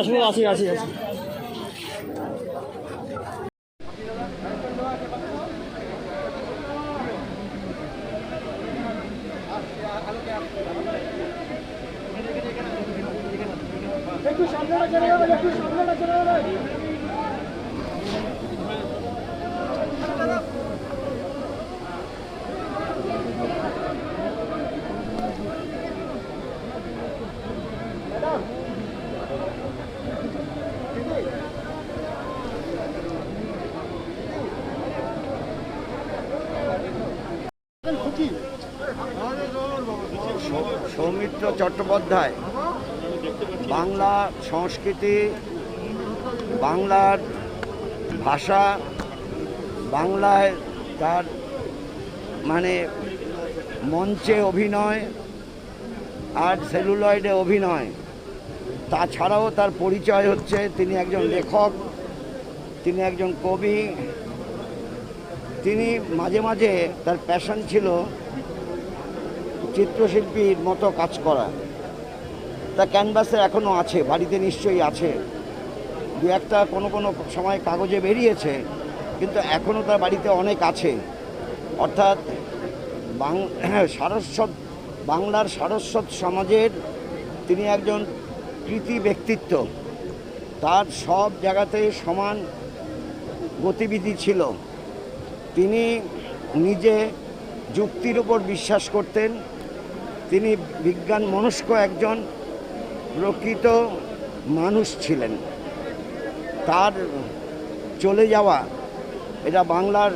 শুভ আছি। একটু সামনে চলে যাবে, সৌমিত্র চট্টোপাধ্যায় বাংলা সংস্কৃতি, বাংলার ভাষা, বাংলায় তার মানে মঞ্চে অভিনয় আর সেলুলয়েডে অভিনয়, তাছাড়াও তার পরিচয় হচ্ছে তিনি একজন লেখক, তিনি একজন কবি। তিনি মাঝে মাঝে তার প্যাশন ছিল চিত্রশিল্পীর মতো কাজ করা। তা ক্যানভাসে এখনও আছে, বাড়িতে নিশ্চয়ই আছে, দু একটা কোনো সময় কাগজে বেরিয়েছে, কিন্তু এখনও তার বাড়িতে অনেক আছে। অর্থাৎ বাংলার সারস্বত সমাজের তিনি একজন কৃতি ব্যক্তিত্ব। তার সব জায়গাতে সমান গতিবিধি ছিল। তিনি নিজে যুক্তির উপর বিশ্বাস করতেন। তিনি বিজ্ঞান মনস্ক একজন প্রকৃত মানুষ ছিলেন। তার চলে যাওয়া এটা বাংলার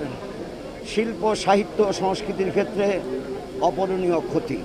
শিল্প, সাহিত্য, সংস্কৃতির ক্ষেত্রে অপূরণীয় ক্ষতি।